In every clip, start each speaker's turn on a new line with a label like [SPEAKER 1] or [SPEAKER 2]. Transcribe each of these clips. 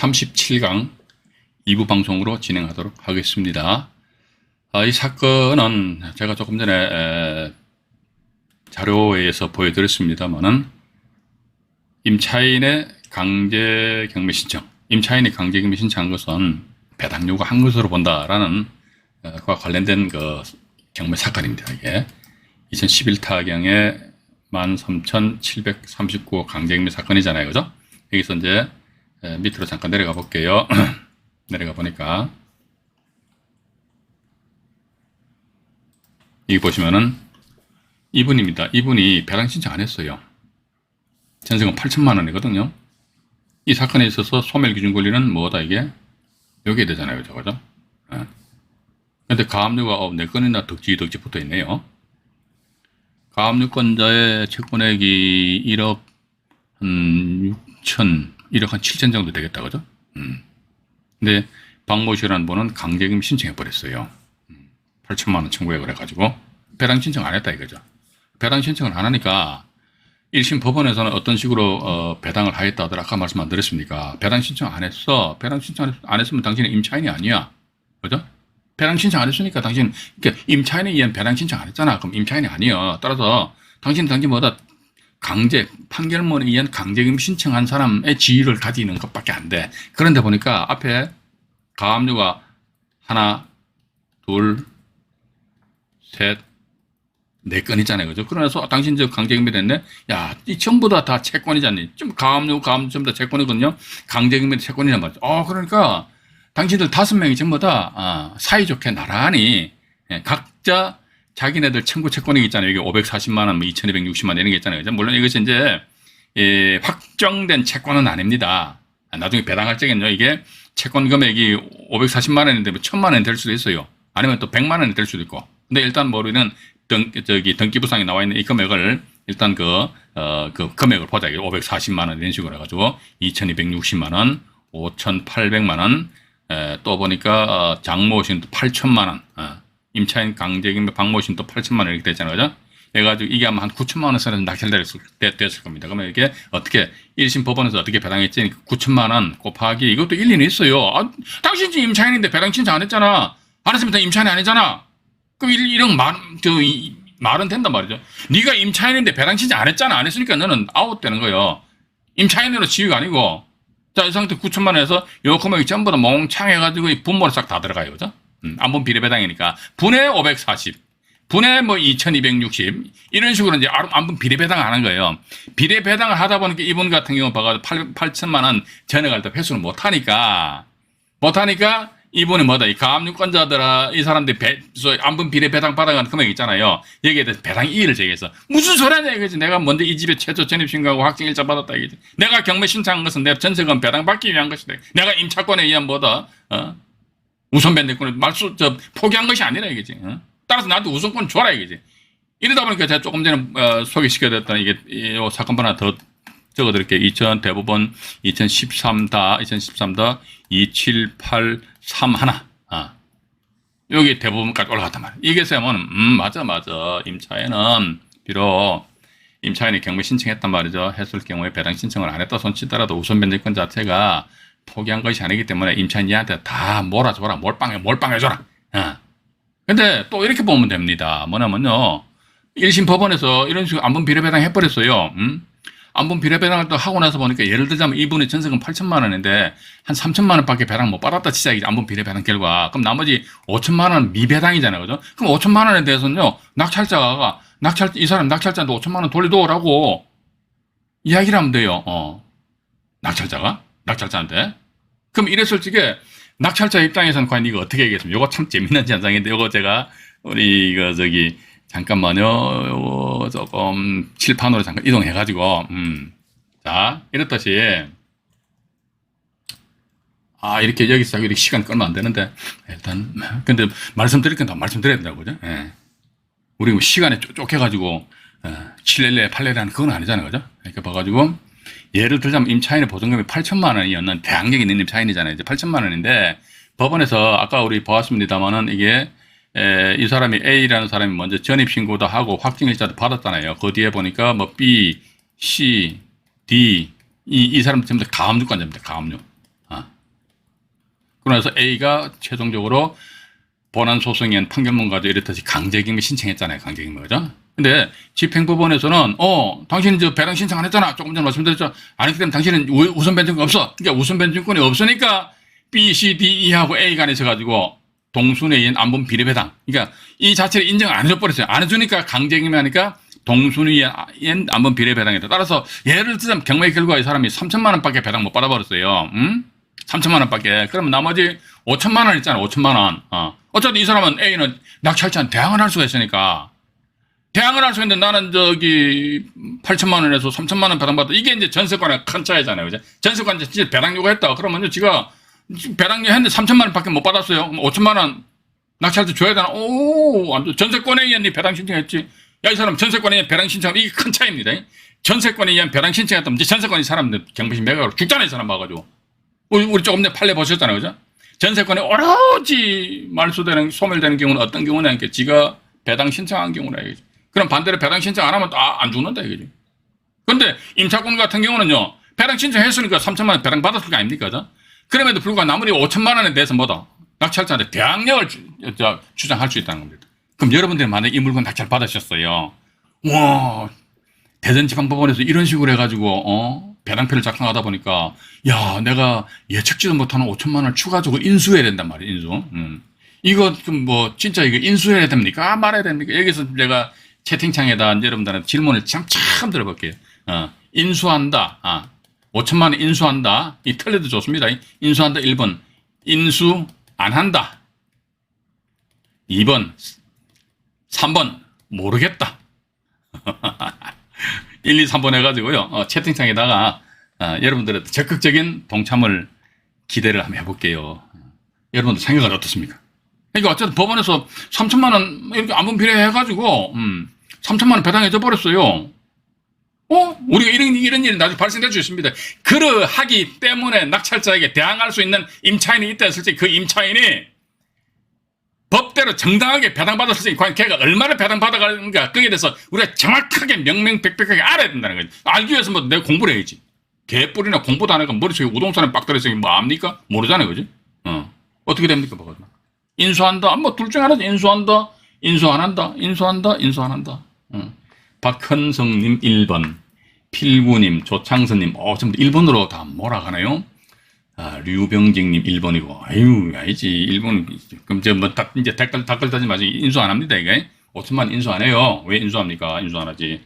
[SPEAKER 1] 37강 2부 방송으로 진행하도록 하겠습니다. 이 사건은 제가 조금 전에 자료에서 보여드렸습니다만은 임차인의 강제 경매 신청, 임차인이 강제 경매 신청한 것은 배당 요구한 것으로 본다라는 그와 관련된 그 경매 사건입니다. 이게 2011 타경의 13,739호 강제 경매 사건이잖아요, 그죠? 여기서 이제 밑으로 잠깐 내려가 볼게요. 내려가 보니까 여기 보시면은 이분입니다. 이분이 배당 신청 안 했어요. 전세금 8천만 원이거든요. 이 사건에 있어서 소멸 기준 권리는 뭐다 이게? 여기에 되잖아요, 그죠? 근데 가압류가 4건이나 덕지 붙어 있네요. 가압류권자의 채권액이 1억 한 6천, 1억 한 7천 정도 되겠다, 그죠? 근데 박모 씨라는 분은 강제금 신청해 버렸어요. 8천만 원 청구해 그래가지고 배당 신청 안 했다 이거죠. 배당 신청을 안 하니까 1심 법원에서는 어떤 식으로 배당을 하겠다 하더라. 아까 말씀 안 드렸습니까? 배당 신청 안 했어. 배당 신청 안 했으면 당신은 임차인이 아니야. 그죠? 배당 신청 안 했으니까 당신, 그러니까 임차인에 의한 배당 신청 안 했잖아. 그럼 임차인이 아니야. 따라서 당신 뭐다? 강제, 판결문에 의한 강제금 신청한 사람의 지위를 가지는 것밖에 안 돼. 그런데 보니까 앞에 가압류가 하나, 둘, 셋, 4건 있잖아요. 그죠? 그러면서 당신 저 강제금이 됐네? 야, 이 전부 다 채권이잖니. 좀 가압류 전부 다 채권이거든요? 강제금이 채권이란 말이죠. 그러니까 당신들 5명이 전부 다 사이좋게 나란히 각자 자기네들 청구 채권이 있잖아요. 여기 540만 원, 2260만 원 이런 게 있잖아요. 그죠? 물론 이것이 이제 확정된 채권은 아닙니다. 나중에 배당할 적에는요, 이게 채권 금액이 540만 원인데 뭐 1000만 원이 될 수도 있어요. 아니면 또 100만 원이 될 수도 있고. 근데 일단 뭐 우리는 등기부상에 나와 있는 이 금액을 일단 그 금액을 보자. 540만 원 이런 식으로 해가지고 2260만 원, 5800만 원, 또 보니까 장모 씨는 또 8천만 원, 임차인 강제금의 박모 씨는 또 8천만 원 이렇게 됐잖아요. 그죠? 해가지고 이게 아마 한 9천만 원 선에서 낙찰됐을 겁니다. 그러면 이게 어떻게 1심 법원에서 어떻게 배당했지? 9천만 원 곱하기 이것도 일리는 있어요. 당신 지금 임차인인데 배당 신청 안 했잖아. 안 했으면 임차인이 아니잖아. 그럼 이런 말은 된단 말이죠. 네가 임차인인데 배당 신청 안 했잖아. 안 했으니까 너는 아웃되는 거예요. 임차인으로 지위가 아니고. 자, 이 상태 9천만 원에서 요 금액이 전부 다 몽창해가지고 분모로 싹 다 들어가요. 그죠? 안분 비례배당이니까. 분의 540. 분의 2260. 이런 식으로 이제 안분 비례배당을 하는 거예요. 비례배당을 하다 보니까 이분 같은 경우 봐가지고 8천만 원 전액할 때 회수를 못하니까 이분이 뭐다? 이 가압류권자들아, 이 사람들이 안분 비례 배당 받아가는 금액 있잖아요. 여기에 대해서 배당 이의를 제기해서. 무슨 소리냐, 이거지. 내가 먼저 이 집에 최초 전입신고하고 확정일자 받았다, 이거지. 내가 경매 신청한 것은 내 전세금 배당 받기 위한 것이다. 내가 임차권에 의한 뭐다? 우선 변대권을 포기한 것이 아니라, 이거지. 따라서 나한테 우선권 줘라, 이거지. 이러다 보니까 제가 조금 전에 소개시켜드렸던 이게, 이 사건 하나 더 적어드릴게요. 대법원 2013-2781. 여기 대법원까지 올라갔단 말이에요. 이게 세면, 맞아. 임차인은, 비록, 임차인이 경매 신청했단 말이죠. 했을 경우에 배당 신청을 안 했다 손치더라도 우선 변제권 자체가 포기한 것이 아니기 때문에 임차인한테 다 몰아줘라. 몰빵해줘라. 근데 또 이렇게 보면 됩니다. 뭐냐면요. 1심 법원에서 이런 식으로 안분 비례배당 해버렸어요. 안분 비례배당을 또 하고 나서 보니까 예를 들자면 이분의 전세금 8천만 원인데 한 3천만 원밖에 배당 못 받았다 치자. 안분 비례배당 결과. 그럼 나머지 5천만 원 미배당이잖아요. 그죠? 그럼 5천만 원에 대해서는요. 이 사람 낙찰자한테 5천만 원 돌려놓으라고 이야기를 하면 돼요. 낙찰자한테. 그럼 이랬을 적에 낙찰자 입장에서는 과연 이거 어떻게 얘기했습니까? 이거 참 재밌는 현상인데 이거 제가 우리 잠깐만요. 조금 칠판으로 잠깐 이동해가지고, 자, 이렇듯이, 이렇게 여기서 이렇게 시간 끌면 안 되는데, 일단, 근데 말씀드릴 건 다 말씀드려야 된다고, 그죠? 예. 우리 시간에 쫓겨가지고, 7렐레, 8렐레 하는 그건 아니잖아요, 그죠? 이렇게 봐가지고, 예를 들자면 임차인의 보증금이 8천만 원이었는 대항력이 있는 임차인이잖아요. 이제 8천만 원인데, 법원에서 아까 우리 보았습니다만은 이게, 이 사람이 A라는 사람이 먼저 전입신고도 하고 확정일자도 받았잖아요. 그 뒤에 보니까 B, C, D, 이 사람 전부 다 가압류권자입니다. 가압류. 그러면서 A가 최종적으로 본안 소송에 의한 판결문 가지고 이랬듯이 강제징용 신청했잖아요. 강제징용, 그죠? 근데 집행법원에서는, 당신은 저 배당 신청 안 했잖아. 조금 전에 말씀드렸죠. 안 했기 때문에 당신은 우선 변증권이 없어. 그러니까 우선 변증권이 없으니까 B, C, D, E하고 A 간에 있어가지고 동순에 의한 안분 비례배당. 그러니까 이 자체를 인정을 안 해줘버렸어요. 안 해주니까 강제징용 하니까 동순에 의한 안분 비례배당이다. 따라서 예를 들자면 경매 결과 이 사람이 3천만 원밖에 배당 못 받아버렸어요. 3천만 원밖에. 그러면 나머지 5천만 원 있잖아. 5천만 원. 어쨌든 이 사람은 A는 낙찰자한테 대항을 할 수가 있으니까. 대항을 할 수 있는데 나는 8천만 원에서 3천만 원 배당받아. 이게 이제 전세권의 큰 차이잖아요. 그죠? 전세권한테 진짜 배당 요구했다. 그러면 지가 배당 요구했는데 3천만 원밖에 못 받았어요. 그럼 5천만 원 낙찰자 줘야 되나? 전세권에 의한 배당 신청했지. 야, 이 사람 전세권에 의한 배당 신청, 이게 큰 차이입니다. 전세권에 의한 배당 신청했다면 이제 전세권이 사람들 경비심 매각으로 죽잖아요. 이 사람 봐가지고. 우리 조금 전에 판례 보셨잖아요. 그죠? 전세권에 오로지 말소되는, 소멸되는 경우는 어떤 경우냐. 그러니까 지가 배당 신청한 경우라 이거지. 그럼 반대로 배당 신청 안 하면 안 죽는다 이거지. 근데 임차권 같은 경우는요, 배당 신청했으니까 3천만 원 배당 받았을 거 아닙니까? 그죠? 그럼에도 불구하고 나머지 5천만 원에 대해서 뭐다? 낙찰자한테 대항력을 주장할 수 있다는 겁니다. 그럼 여러분들이 만약에 이 물건 낙찰 받으셨어요. 와, 대전지방법원에서 이런 식으로 해가지고, 배당표를 작성하다 보니까, 야, 내가 예측지도 못하는 5천만 원을 추가적으로 인수해야 된단 말이에요, 인수. 이거 좀 진짜 이거 인수해야 됩니까? 말해야 됩니까? 여기서 제가 채팅창에다 여러분들한테 질문을 참 들어볼게요. 인수한다. 5천만 원 인수한다. 이 틀려도 좋습니다. 인수한다 1번. 인수 안 한다. 2번. 3번. 모르겠다. 1, 2, 3번 해가지고요. 채팅창에다가 여러분들의 적극적인 동참을 기대를 한번 해볼게요. 여러분들 생각은 어떻습니까? 그러니까 어쨌든 법원에서 3천만 원 이렇게 안분 비례해가지고 3천만 원 배당해줘 버렸어요. 우리가 이런 일이 나중에 발생될 수 있습니다. 그러하기 때문에 낙찰자에게 대항할 수 있는 임차인이 있다 했을 때 그 임차인이 법대로 정당하게 배당받았을 때 걔가 얼마나 배당받아가는가 거기에 대해서 우리가 정확하게 명명백백하게 알아야 된다는 거죠. 알기 위해서 내가 공부를 해야지. 개뿔이나 공부도 안 하고 머릿속에 우동산에 빡 들어있으니 뭐 압니까? 모르잖아요. 그죠? 어떻게 됩니까? 인수한다. 둘 중에 하나지. 인수한다. 인수 안 한다. 인수한다. 인수 안 한다. 박현성님 1번. 필구님, 조창선님, 전부 1번으로 다 몰아가네요. 류병직님 1번이고, 아니지. 1번. 그럼 이제 댓글 따지 마시고 인수 안 합니다, 이게. 5천만 인수 안 해요. 왜 인수합니까? 인수 안 하지.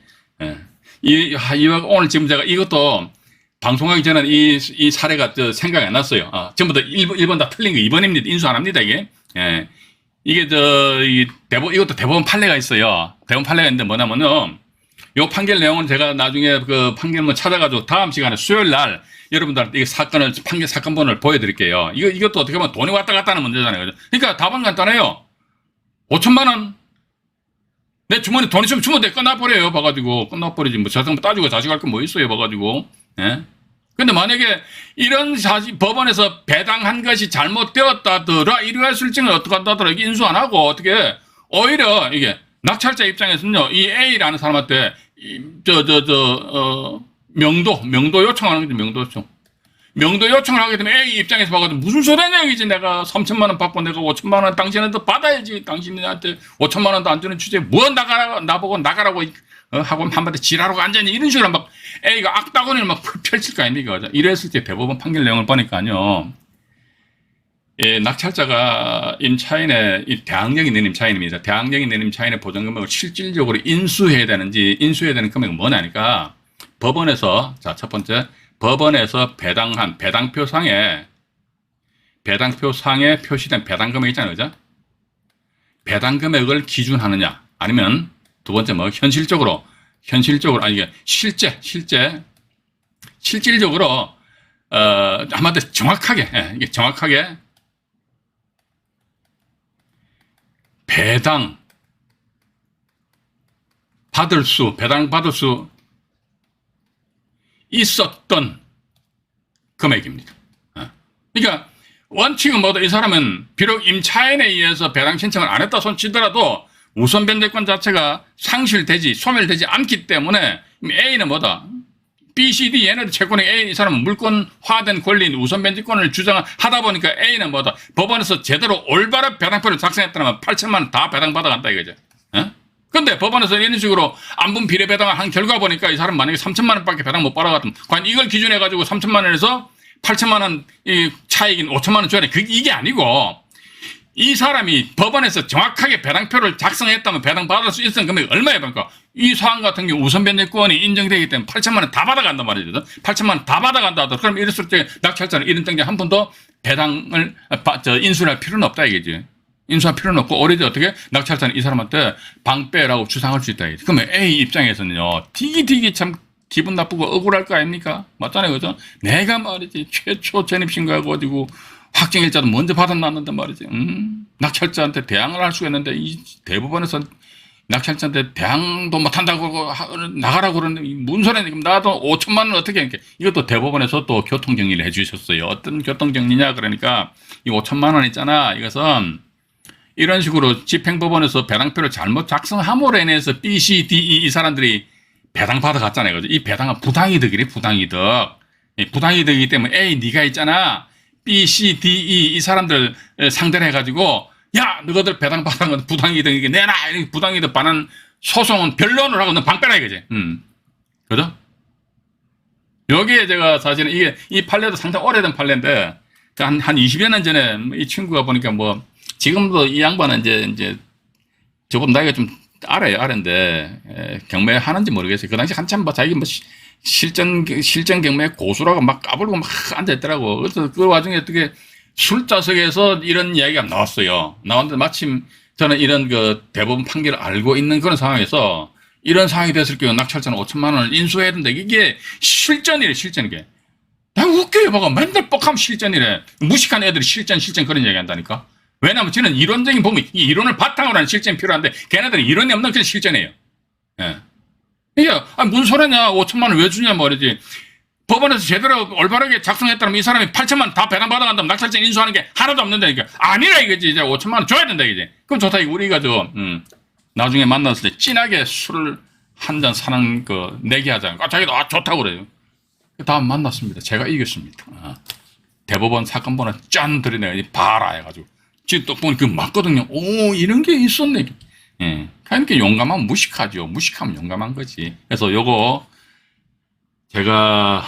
[SPEAKER 1] 오늘 지금 제가 이것도 방송하기 전에 이 사례가 생각이 안 났어요. 전부 다 1번 다 틀린 거 2번입니다. 인수 안 합니다, 이게. 이게 이것도 대법원 판례가 있어요. 대법원 판례가 있는데 뭐냐면은, 요 판결 내용은 제가 나중에 그 판결문 찾아가지고 다음 시간에 수요일 날 여러분들한테 이 사건본을 보여드릴게요. 이것도 어떻게 보면 돈이 왔다 갔다 하는 문제잖아요. 그죠? 그러니까 답은 간단해요. 5천만 원. 내 주머니 돈 있으면 주면 돼. 끝나버려요. 봐가지고. 끝나버리지. 자식 따지고 자식할 거 뭐 있어요. 봐가지고. 예? 근데 만약에 이런 법원에서 배당한 것이 잘못되었다더라. 이러한 실증을 어떻게 한다더라. 이게 인수 안 하고 어떻게 오히려 이게 낙찰자 입장에서는요. 이 A라는 사람한테 명도 요청하는 거죠. 명도 요청. 명도 요청을 하게 되면 A 입장에서 봐가지고 무슨 소리냐 이지 내가 3천만 원 받고 내가 5천만 원 당신한테 받아야지. 당신한테 5천만 원도 안 주는 주제에 뭐 나보고 나가라고 하고 한마디 지랄하고 앉아있니 이런 식으로 막 A가 악다구니를 막 펼칠 거 아닙니까? 이랬을 때 대법원 판결 내용을 보니까요. 낙찰자가 임차인의 대항력이 있는 임차인입니다. 대항력이 있는 임차인의 보전금액을 실질적으로 인수해야 되는 금액은 뭐냐니까 법원에서 첫 번째 법원에서 배당한 배당표상에 표시된 배당금액 있잖아요. 그죠? 배당금액을 기준하느냐 아니면 두 번째 현실적으로 실질적으로 한마디로 정확하게 배당 받을 수 있었던 금액입니다. 그러니까 원칙은 이 사람은 비록 임차인에 의해서 배당 신청을 안 했다 손치더라도 우선 변제권 자체가 소멸되지 않기 때문에 A는 B, C, D 얘네들 채권이 A 이 사람은 물권화된 권리인 우선 변제권을 주장하다 보니까 A는 뭐다? 법원에서 제대로 올바른 배당표를 작성했다면 8천만 원 다 배당받아간다 이거죠. 어? 근데 법원에서 이런 식으로 안분 비례 배당을 한 결과 보니까 이 사람 만약에 3천만 원밖에 배당 못 받아갔으면 과연 이걸 기준해 가지고 3천만 원에서 8천만 원 차익인 5천만 원 줘야 돼. 이게 아니고 이 사람이 법원에서 정확하게 배당표를 작성했다면 배당받을 수 있는 금액이 얼마야? 그러니까 이 사안 같은 경우 우선 변제권이 인정되기 때문에 8천만 원 다 받아간단 말이죠. 8천만 원 다 받아간다 하더라도 그럼 이랬을 때 낙찰자는 이런 등에 한 번 더 배당을 인수를 할 필요는 없다 이거지. 인수할 필요는 없고 오히려 어떻게 낙찰자는 이 사람한테 방빼라고 주장할 수 있다. 그러면 A 입장에서는요. 되게 참 기분 나쁘고 억울할 거 아닙니까? 맞잖아요. 그죠? 내가 말이지 최초 전입신고하고 가지고 확정일자도 먼저 받아놨는데 말이지. 낙찰자한테 대항을 할 수가 있는데 이 대법원에서 낙찰자한테 대항도 못한다고 나가라고 그러는데 무슨 소리냐. 나도 5천만 원 어떻게 하니까 이것도 대법원에서 또 교통정리를 해주셨어요. 어떤 교통정리냐 그러니까 이 5천만 원 있잖아. 이것은 이런 식으로 집행법원에서 배당표를 잘못 작성함으로 인해서 B, C, D, E 이 사람들이 배당 받아갔잖아요. 그죠? 이 배당은 부당이득이래, 부당이득. 부당이득이기 때문에 A, 네가 있잖아. B, C, D, E 이 사람들 상대를 해가지고 야, 너희들 배당 받은 건 부당이득이게 내놔. 부당이득 반환 소송은 변론을 하고 너 방패라 이거지. 그죠? 여기에 제가 사실은 이 판례도 상당히 오래된 판례인데 한 20여 년 전에 이 친구가 보니까 뭐 지금도 이 양반은 이제 조금 나이가 좀 아래인데 경매 하는지 모르겠어요. 그 당시 한참 뭐 자기 뭐 실전 경매 고수라고 막 까불고 막 앉아있더라고. 그래서 그 와중에 어떻게 술자석에서 이런 이야기가 나왔어요. 나왔는데 마침 저는 이런 그 대법원 판결을 알고 있는 그런 상황에서 이런 상황이 됐을 경우 낙찰자는 5천만 원을 인수해야 된다. 이게 실전이래, 실전이게. 나 웃겨요, 봐가. 맨날 뻑하면 실전이래. 무식한 애들이 실전 그런 이야기 한다니까. 왜냐면 저는 이론적인 범위, 이 이론을 바탕으로 하는 실전이 필요한데 걔네들은 이론이 없는 그런 실전이에요. 예. 이게, 무슨 소리냐, 5천만 원 왜 주냐 말이지. 법원에서 제대로 올바르게 작성했다면 이 사람이 8천만 원 다 배당받아간다면 낙찰자 인수하는 게 하나도 없는다니까. 아니라 이거지. 이제 5천만 원 줘야 된다, 이거지. 그럼 좋다, 이거 우리가 나중에 만났을 때 진하게 술을 한 잔 사는 내기 하자. 자기도 좋다고 그래요. 다음 만났습니다. 제가 이겼습니다. 대법원 사건 번호 짠 들이내가 봐라 해가지고. 지금 또 보니 맞거든요. 오, 이런 게 있었네. 예. 그러니까 용감하면 무식하죠. 무식하면 용감한 거지. 그래서 요거, 제가,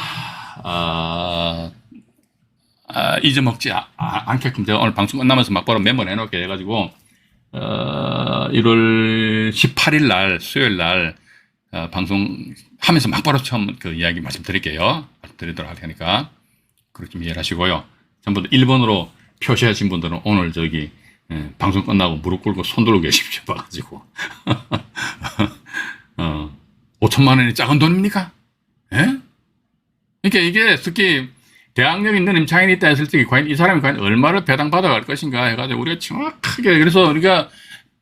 [SPEAKER 1] 잊어먹지 않게끔 제가 오늘 방송 끝나면서 막바로 메모를 해놓게 해가지고, 1월 18일 날, 수요일 날, 방송 하면서 막바로 처음 그 이야기 말씀드릴게요. 말씀드리도록 할 테니까. 그렇게 좀 이해를 하시고요. 전부 다 1번으로 표시하신 분들은 오늘 방송 끝나고 무릎 꿇고 손 들고 계십시오. 봐가지고. 5천만 원이 작은 돈입니까? 예? 그러니까 이게 특히 대학력 있는 임차인이 있다 했을 때 과연 이 사람이 과연 얼마를 배당받아 갈 것인가 해가지고 우리가 정확하게 그래서 우리가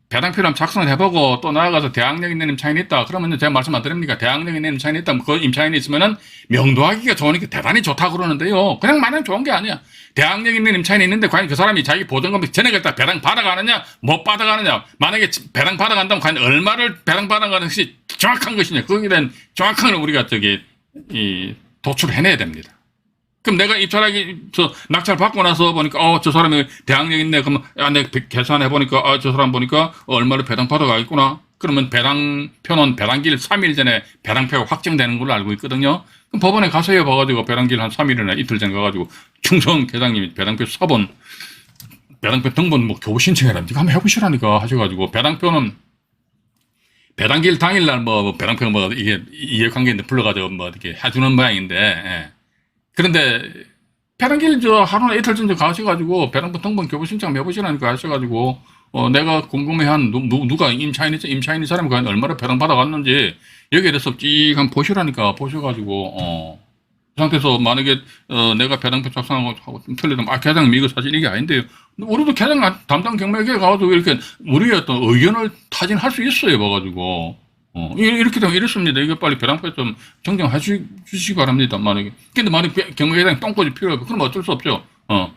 [SPEAKER 1] 배당표를 작성을 해보고 또 나아가서 대학력 있는 임차인이 있다. 그러면 제가 말씀 안 드립니까? 대학력 있는 임차인이 있다면 그 임차인이 있으면은 명도하기가 좋으니까 대단히 좋다고 그러는데요. 그냥 마냥 좋은 게 아니야. 대학력 있는 임차인이 있는데 과연 그 사람이 자기 보증금을 전액을 다 배당 받아가느냐 못 받아가느냐. 만약에 배당 받아간다면 과연 얼마를 배당 받아가는 것이 정확한 것이냐. 거기에 대한 정확한 걸 우리가 도출해내야 됩니다. 그럼 내가 낙찰 받고 나서 보니까, 저 사람이 대항력 있네. 그러면, 내가 계산해보니까, 저 사람 보니까 얼마를 배당 받아가겠구나. 그러면 배당표는 배당기일 3일 전에 배당표가 확정되는 걸로 알고 있거든요. 그럼 법원에 가서요, 봐가지고 배당기일 한 3일이나 이틀 전에 가가지고, 충성 계장님이 배당표 써본, 배당표 등본 교부 신청해라. 니가 한번 해보시라니까 하셔가지고, 배당기일 당일날 배당표가 이게 이해관계인데 불러가지고 이렇게 해주는 모양인데, 예. 그런데 배당기일 하루나 이틀 전에 가셔가지고 배당표 등본 교부 신청 해보시라니까 하셔가지고 내가 궁금해한 누가 임차인이 사람이 과연 얼마나 배당 받아갔는지 여기에 대해서 찌 한번 보시라니까 보셔가지고 그 상태에서 만약에 내가 배당표 작성하고 좀 틀리면 계장님 이거 사실 이게 아닌데요. 우리도 계장 담당 경매에 가가지고 이렇게 우리의 어떤 의견을 타진할 수 있어요. 봐가지고 이렇게 되면 이렇습니다. 이거 빨리 배당표 좀 정정해 주시기 바랍니다. 만약에. 근데 만약에 경매계장이 똥꼬지 필요하고, 그럼 어쩔 수 없죠.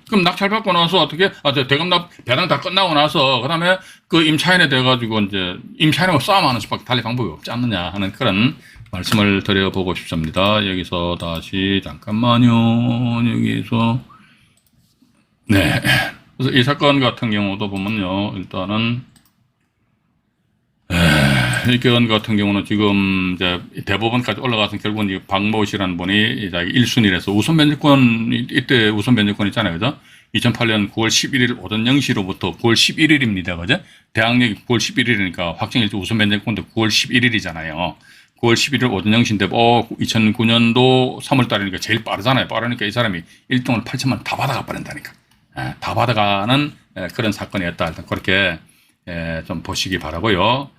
[SPEAKER 1] 그럼 낙찰 받고 나서 어떻게, 배당 다 끝나고 나서, 그 다음에 그 임차인에 대해가지고 임차인하고 싸움하는 수밖에 달리 방법이 없지 않느냐 하는 그런 말씀을 드려보고 싶습니다. 여기서 다시 잠깐만요. 여기서 네. 그래서 이 사건 같은 경우도 보면요. 일단은 이 건 같은 경우는 지금 이제 대법원까지 올라가서 결국은 이 박모 씨라는 분이 1순위라서 우선 변제권, 이때 우선 변제권 있잖아요. 그죠? 2008년 9월 11일 오전 0시로부터 9월 11일입니다. 그죠? 대학력이 9월 11일이니까 확정일자 우선 변제권도 9월 11일이잖아요. 9월 11일 오전 0시인데, 2009년도 3월 달이니까 제일 빠르잖아요. 빠르니까 이 사람이 1등을 8천만 원 다 받아가 버린다니까. 다 받아가는 그런 사건이었다. 일단 그렇게 좀 보시기 바라고요.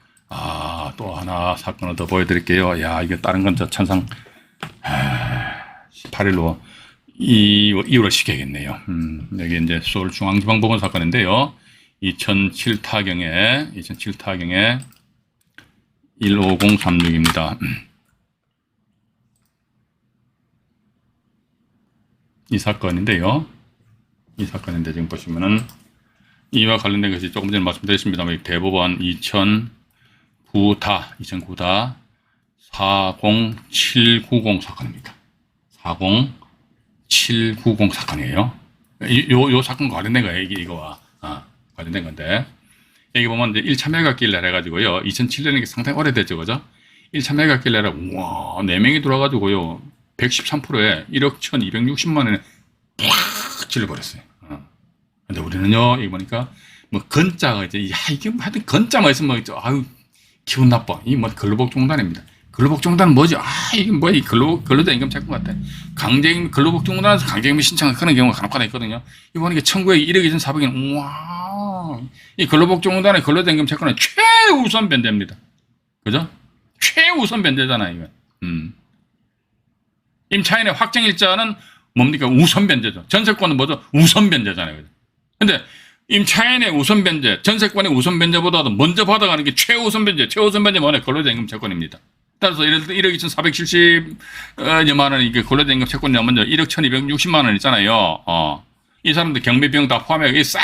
[SPEAKER 1] 또 하나 사건을 더 보여드릴게요. 야, 이게 다른 건 저 천상 18일로 2월을 시켜야겠네요. 여기 이제 서울중앙지방법원 사건인데요. 2007 타경에 15036입니다. 이 사건인데요. 이 사건인데 지금 보시면은 이와 관련된 것이 조금 전에 말씀드렸습니다만 대법원 2009다 40790 사건입니다. 40790 사건이에요. 요 사건과 관련된 거예요. 이거와 관련된 건데 여기 보면 이제 1차 매각길래 해가지고요. 2007년에 상당히 오래됐죠, 그죠? 1차 매각길래 우와 4명이 들어와가지고요 113%에 1억 1260만 원에 팍 질러버렸어요. 근데 우리는요, 이거 보니까, 건자가 이제, 이게 하여튼 건자만 있으면, 아유, 기분 나빠. 이 근로복지공단입니다. 근로복지공단은 뭐지? 이게 뭐야? 이 근로자 임금 채권 같아. 근로복지공단에서 강제임금 신청한 그런 경우가 간혹가다 있거든요. 이거 보니까 1900에 1억 2,400원, 우와. 이 근로복지공단의 근로자 임금 채권은 최우선 변제입니다. 그죠? 최우선 변제잖아요, 이거. 임차인의 확정일자는 뭡니까? 우선 변제죠. 전세권은 뭐죠? 우선 변제잖아요. 그죠? 근데 임차인의 우선 변제, 전세권의 우선 변제보다도 먼저 받아가는 게 최우선 변제. 최우선 변제 뭐냐? 근로자 임금 채권입니다. 따라서 예를 들어 1억 2,470여만 원이 이게 근로자 임금 채권이냐 먼저 1억 1,260만 원 있잖아요. 이 사람들 경비 비용 다 포함해 싹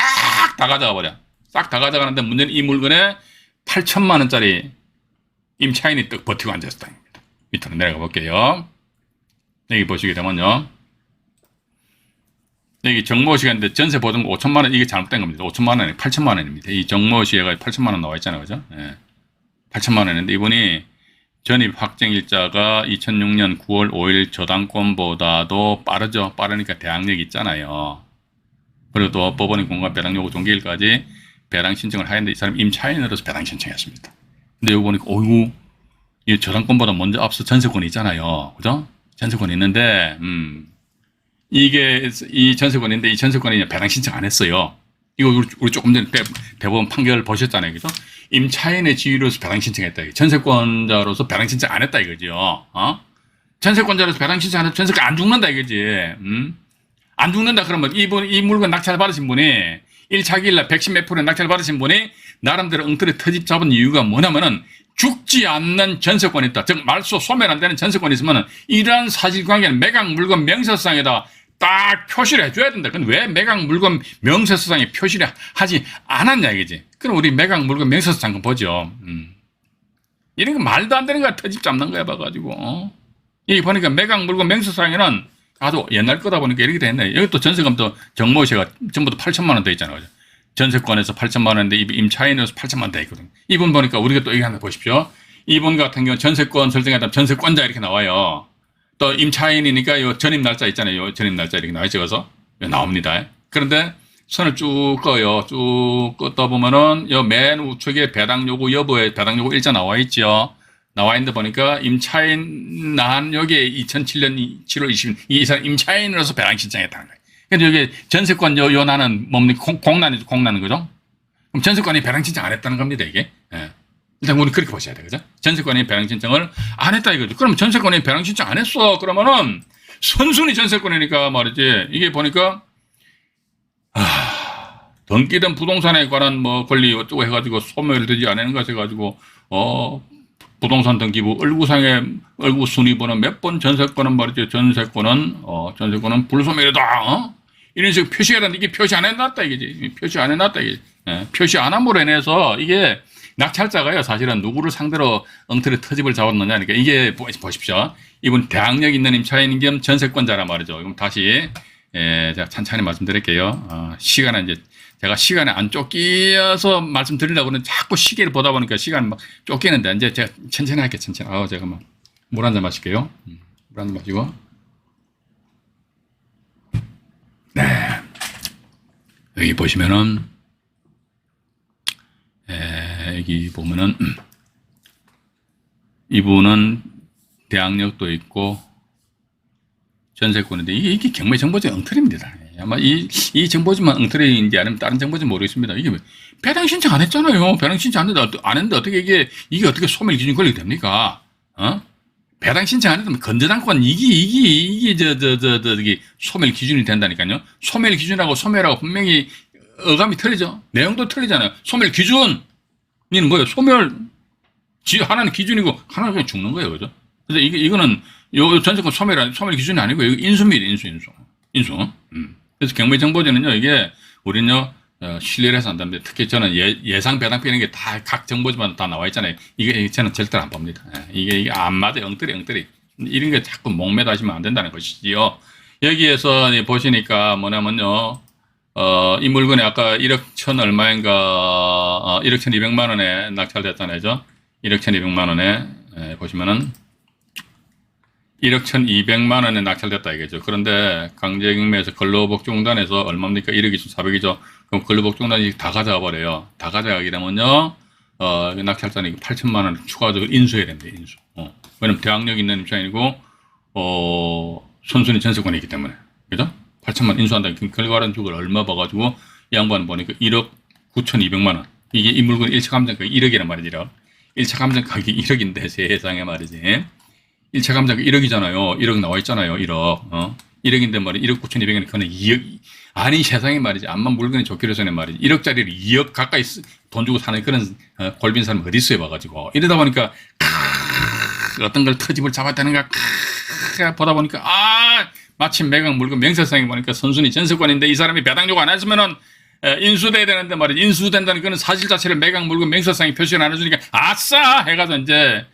[SPEAKER 1] 다 가져가 버려. 싹 다 가져가는데 문제는 이 물건에 8천만 원짜리 임차인이 떡 버티고 앉았다. 밑으로 내려가 볼게요. 여기 보시게 되면요. 여기 정모시가인데 전세 보증 5천만 원, 이게 잘못된 겁니다. 5천만 원이 8천만 원입니다. 이 정모시가 8천만 원 나와 있잖아요. 그죠? 8천만 원인데 이분이 전입 확정일자가 2006년 9월 5일 저당권보다도 빠르죠. 빠르니까 대항력이 있잖아요. 그리고 또 법원의 공간 배당 요구 종기일까지 배당 신청을 하였는데 이 사람 임차인으로서 배당 신청했습니다. 근데 여기 보니까 어이구, 이 저당권보다 먼저 앞서 전세권이 있잖아요. 그죠? 전세권이 있는데, 이게 이 전세권인데 이 전세권이 배당 신청 안 했어요. 이거 우리 조금 전에 대법원 판결 보셨잖아요. 그죠? 임차인의 지위로서 배당 신청했다. 전세권자로서 배당 신청 안 했다 이거죠. 전세권자로서 배당 신청 안 해서 전세권 안 죽는다 이거지. 안 죽는다 그러면 이 물건 낙찰 받으신 분이 1차 기일날 110 몇 프로의 낙찰 받으신 분이 나름대로 엉터리 터집 잡은 이유가 뭐냐면은 죽지 않는 전세권이 있다. 즉 말소 소멸 안 되는 전세권이 있으면 이러한 사실관계는 매각 물건 명세서상에다 딱 표시를 해줘야 된다. 근데 왜 매각 물건 명세서상에 표시를 하지 않았냐 이거지. 그럼 우리 매각 물건 명세서상 좀 보죠. 이런 거 말도 안 되는 거야. 터집 잡는 거야 봐가지고. 여기 보니까 매각 물건 명세서상에는 아주 옛날 거다 보니까 이렇게 됐네. 여기 또 전세금도 정모시가 전부 다 8천만 원 돼 있잖아요. 전세권에서 8천만 원인데 임차인에서 8천만 원 돼 있거든요. 이분 보니까 우리가 또 여기 하나 보십시오. 이분 같은 경우 전세권 설정하다 전세권자 이렇게 나와요. 또 임차인이니까 요 전입 날짜 있잖아요. 요 전입 날짜 이렇게 나와 있어서 나옵니다. 그런데 선을 쭉 꺼요. 쭉 끄다 보면은 요 맨 우측에 배당 요구 여부에 배당 요구 일자 나와 있죠. 나와 있는데 보니까 임차인 난 여기에 2007년 7월 20일 이 사람 임차인으로서 배당 신청했다는 거예요. 근데 여기 전세권 요 나는 뭡니까? 공난이죠. 공난은 거죠. 그럼 전세권이 배당 신청 안 했다는 겁니다, 이게. 예. 일단 우리 그렇게 보셔야 돼요. 그죠? 전세권이 배당 신청을 안 했다 이거죠. 그럼 전세권이 배당 신청 안 했어. 그러면은 선순위 전세권이니까 말이지. 이게 보니까 등기된 부동산에 관한 뭐 권리 어쩌고 해가지고 소멸되지 않는 것 해가지고 부동산 등기부 얼구 순위번호 몇 번 전세권은 말이죠. 전세권은 불소멸이다. 이런 식으로 표시해야 되는데 이게 표시 안 해놨다 이거지. 표시 안 해놨다 이게. 표시 안 함으로 인해서 이게 낙찰자가요, 사실은 누구를 상대로 엉터리 터집을 잡았느냐. 그러니까 이게 보십시오. 이분 대항력 있는 임차인 겸 전세권자란 말이죠. 그럼 다시 제가 천천히 말씀드릴게요. 제가 시간에 안 쫓겨서 말씀드리려고 하는 자꾸 시계를 보다 보니까 시간 막 쫓기는데 이제 제가 천천히 할게요. 천천히. 제가 막 물 한 잔 마실게요. 물 한 잔 마시고. 네. 여기 보시면은 여기 보면은 이분은 대항력도 있고 전세권인데 이게 경매 정보지 엉터리입니다. 아마 이 정보지만 엉터리인지 아니면 다른 정보인지 모르겠습니다. 이게 배당 신청 안 했잖아요. 배당 신청 안 했는데 어떻게 이게 어떻게 소멸 기준 권리가 됩니까? 배당 신청 안 했으면 건저당권 이게 소멸 기준이 된다니까요. 소멸 기준하고 소멸하고 분명히 어감이 틀리죠. 내용도 틀리잖아요. 소멸 기준은 뭐예요? 하나는 기준이고 하나는 그냥 죽는 거예요. 그죠? 그래서 이거는 요 전세권 소멸 기준이 아니고 이거 인수입니다. 인수. 그래서 경매정보제는요, 이게 우리는요, 신뢰를 해서 한다는데 특히 저는 예상 배당표 이런 게 다 각 정보지만 다 나와 있잖아요. 이게 저는 절대로 안 봅니다. 이게 안 맞아요. 엉터리. 이런 게 자꾸 목매도 하시면 안 된다는 것이지요. 여기에서 보시니까 뭐냐면요, 이 물건이 아까 1억 1천 얼마인가, 1억 1,200만 원에 낙찰됐잖아요. 1억 1,200만 원에, 보시면은, 1억 1,200만 원에 낙찰됐다 이거죠. 그런데 강제경매에서 근로복지공단에서 얼마입니까? 1억 2,400이죠. 그럼 근로복지공단이 다 가져가 버려요. 다 가져가게 되면요, 낙찰자는 8천만 원을 추가적으로 인수해야 됩니다. 인수. 왜냐면 대항력 있는 임차인이고, 선순위 전세권이기 때문에. 그죠? 8천만 원 인수한다. 결과는 쪽을 얼마 봐가지고, 이 양반은 보니까 1억 9,200만 원. 이게 이 물건 1차 감정 가격이 1억이란 말이죠. 1차 감정 가격이 1억인데 세상에 말이지. 1차 감정 1억이잖아요. 1억 나와 있잖아요. 1억. 1억인데 말이야. 1억 9,200원이 그거는 2억. 아니 세상에 말이지. 암만 물건이 좋기로 해서는 말이지. 1억짜리를 2억 가까이 돈 주고 사는 그런 골빈 사람 어디 있어요 봐가지고. 이러다 보니까 어떤 걸 터집을 잡았다는가 보다 보니까 마침 매각 물건 명세상에 보니까 선순위 전세권인데 이 사람이 배당 요구 안 했으면은 인수돼야 되는데 말이지. 인수된다는 그런 사실 자체를 매각 물건 명세상에 표시를 안 해주니까 아싸 해가지고 이제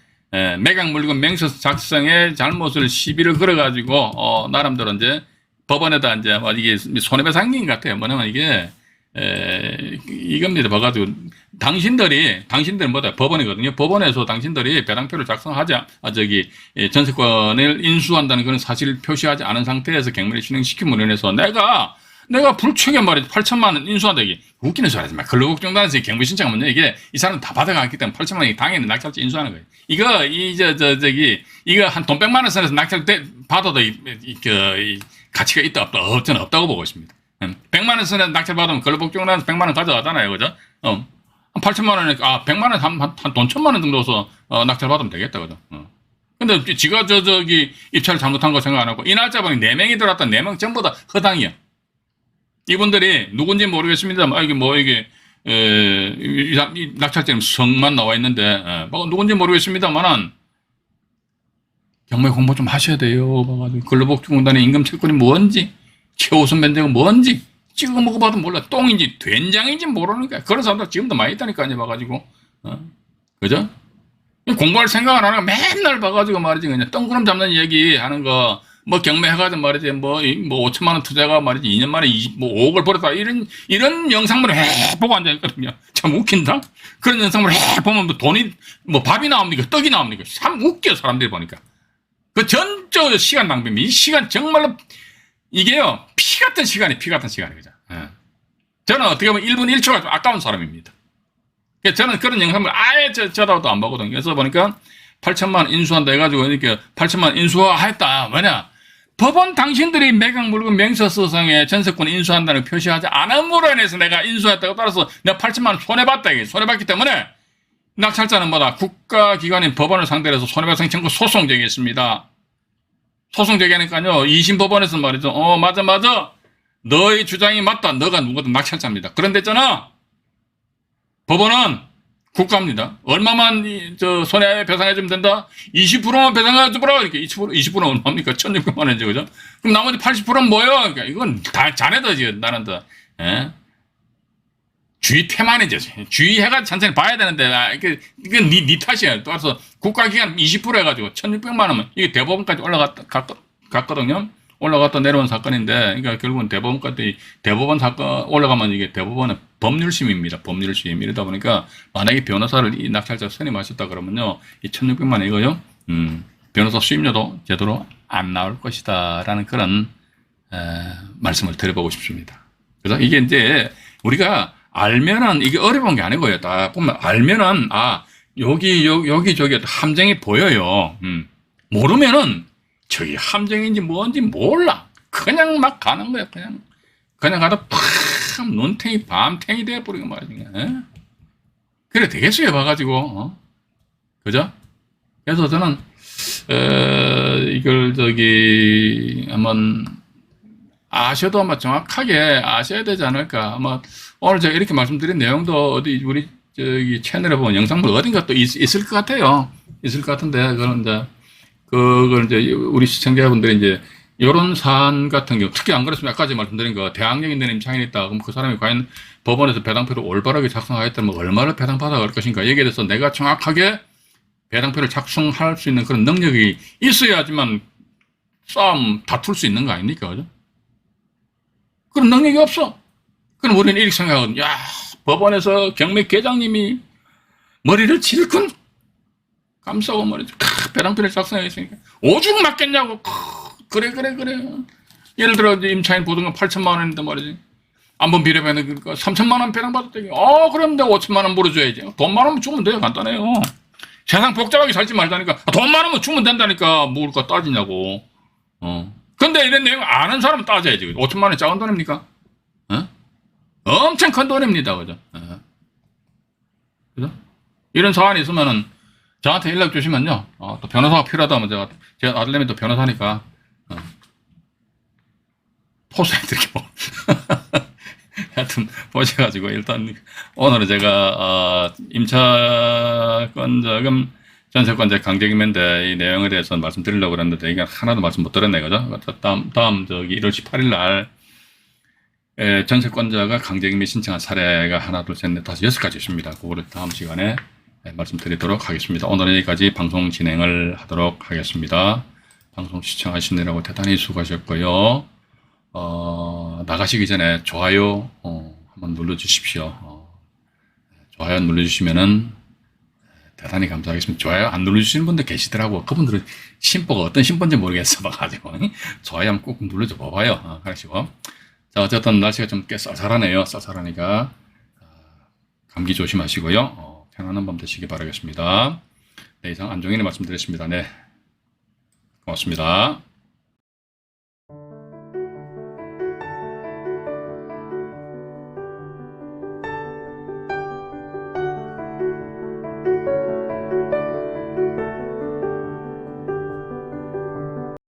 [SPEAKER 1] 매각 물건 명세 작성에 잘못을 시비를 걸어가지고 나름대로 이제 법원에다 이제 이게 손해배상인 것 같아요. 뭐냐면 이게 이겁니다. 봐가지고 당신들은 뭐다 법원이거든요. 법원에서 당신들이 배당표를 작성하자 전세권을 인수한다는 그런 사실을 표시하지 않은 상태에서 경매를 진행시킴으로 인해서 내가 불쾌하게 말이지 8천만 원 인수한다 이게 웃기는 소리 하지 마. 근로복지공단에서 경매 신청하면요 이게 이 사람 다 받아갔기 때문에 8천만 원이 당연히 낙찰자 인수하는 거예요. 이거 이거 한 돈 100만 원 선에서 낙찰 받아도 이 가치가 있다 없다 저는 없다고 보고 있습니다. 100만 원 선에서 낙찰 받으면 근로복지공단에서 100만 원 가져가잖아요, 그죠? 한 8천만 원에 100만 원 한 돈 1,000만 원 정도서 낙찰 받으면 되겠다, 그죠? 근데 지가 입찰을 잘못한 거 생각 안 하고 이 날짜번에 4명이 들어왔다 4명 전부 다 허당이야. 이분들이 누군지 모르겠습니다. 이 낙찰자는 성만 나와 있는데, 누군지 모르겠습니다만은, 경매 공부 좀 하셔야 돼요. 근로복지공단의 임금 채권이 뭔지, 최우선 면적은 뭔지, 찍어 먹어봐도 몰라. 똥인지, 된장인지 모르니까. 그런 사람들 지금도 많이 있다니까요. 봐가지고. 그죠? 공부할 생각 안 하고 맨날 봐가지고 말이지. 그냥 똥구름 잡는 얘기 하는 거, 경매해가지고 말이지, 5천만 원 투자가 말이지, 2년 만에 5억을 벌었다. 이런 영상물을 보고 앉아있거든요. 참 웃긴다? 그런 영상물을 보면 돈이, 밥이 나옵니까? 떡이 나옵니까? 참 웃겨, 사람들이 보니까. 그 전적 시간 낭비입니다. 이 시간 정말로, 이게요, 피 같은 시간이, 그죠? 저는 어떻게 보면 1분 1초가 좀 아까운 사람입니다. 저는 그런 영상물 아예 저다도 안 보거든요. 그래서 보니까 8천만 원 인수한다 해가지고 이렇게 8천만 원 인수했다. 뭐냐? 법원 당신들이 매각 물건 명세서상에 전세권 인수한다는 표시하지 않음으로 인해서 내가 인수했다고 따라서 내가 8천만 원 손해봤다. 이게 손해봤기 때문에 낙찰자는 국가기관인 법원을 상대로 해서 손해배상 청구 소송 제기했습니다. 소송 제기하니까요. 2심 법원에서 말이죠. 맞아. 너의 주장이 맞다. 너가 누구든 낙찰자입니다. 그런데 있잖아. 법원은 국가입니다. 얼마만 손해배상해주면 된다? 20%만 배상해줘보라. 이렇게 20%는 얼마입니까? 1,600만 원이죠, 그죠? 그럼 나머지 80%는 뭐예요? 그러니까 이건 다 자네다, 지금 나는 다. 주의 태만해져. 주의해가 천천히 봐야 되는데, 이게 니 탓이야. 따라서 국가기관 20% 해가지고 1,600만 원은 이게 대법원까지 갔거든요. 올라갔다 내려온 사건인데, 그러니까 결국은 대법원 사건 올라가면 이게 대법원은 법률심입니다. 법률심. 이러다 보니까 만약에 변호사를 이 낙찰자 선임하셨다 그러면요, 이 1,600만 원 이거요, 변호사 수임료도 제대로 안 나올 것이다. 라는 그런, 말씀을 드려보고 싶습니다. 그래서 이게 이제 우리가 알면은 이게 어려운 게 아니고요. 딱 보면 알면은, 여기 저기 함정이 보여요. 모르면은 저기 함정인지 뭔지 몰라. 그냥 막 가는 거야. 그냥 가다 팍 눈탱이 밤탱이 돼버리고 말이야. 그래 되겠어요. 봐가지고 그죠? 그래서 저는 이걸 저기 한번 아셔도 아마 정확하게 아셔야 되지 않을까. 아마 오늘 제가 이렇게 말씀드린 내용도 어디 우리 저기 채널에 보면 영상물 어딘가 또 있을 것 같아요. 있을 것 같은데 그걸 이제 우리 시청자분들이 이제 이런 사안 같은 경우 특히 안 그랬으면 아까 말씀드린 거 대학령인대님 차인했다. 그럼 그 사람이 과연 법원에서 배당표를 올바르게 작성하였다면 얼마를 배당받아 갈 것인가 여기에 대해서 내가 정확하게 배당표를 작성할 수 있는 그런 능력이 있어야지만 싸움 다툴 수 있는 거 아닙니까? 그죠? 그런 능력이 없어. 그럼 우리는 이렇게 생각하거든. 야, 법원에서 경매 계장님이 머리를 질끈 감싸고 말이죠. 배당표를 작성했으니까 오죽 맞겠냐고. 그래. 예를 들어 임차인 보증금 8천만 원인데 말이지. 한번 비례배는 그러니까 3천만 원 배당 받았더니 그럼 내가 5천만 원 물어줘야지. 돈 많으면 주면 돼요. 간단해요. 세상 복잡하게 살지 말자니까. 돈 많으면 주면 된다니까. 뭘 거 따지냐고. 근데 이런 내용 아는 사람은 따져야지. 5천만 원이 작은 돈입니까? 엄청 큰 돈입니다. 그죠? 그죠? 이런 사안이 있으면은 저한테 연락 주시면요. 또 변호사가 필요하다면 제 아들내미 또 변호사니까, 포스해드리고. 하여튼, 보셔가지고, 일단, 오늘은 제가, 임차권자금, 전세권자 강제금인데, 이 내용에 대해서 말씀드리려고 그랬는데, 이게 하나도 말씀 못 드렸네, 그죠? 다음, 1월 18일 날, 전세권자가 강제금리 신청한 사례가 하나, 둘, 셋, 넷, 다섯, 6가지 있습니다. 그거를 다음 시간에 말씀드리도록 하겠습니다. 오늘은 여기까지 방송 진행을 하도록 하겠습니다. 방송 시청하시느라고 대단히 수고하셨고요. 나가시기 전에 좋아요 한번 눌러주십시오. 좋아요 눌러주시면은 대단히 감사하겠습니다. 좋아요 안 눌러주시는 분들 계시더라고. 그분들은 심보가 어떤 심보인지 모르겠어 봐가지고 좋아요 한번 꼭 눌러줘 봐봐요. 그러시고 자 어쨌든 날씨가 좀 꽤 쌀쌀하네요. 쌀쌀하니까 감기 조심하시고요. 편안한 밤 되시기 바라겠습니다. 네, 이상 안종인의 말씀드렸습니다. 네, 고맙습니다.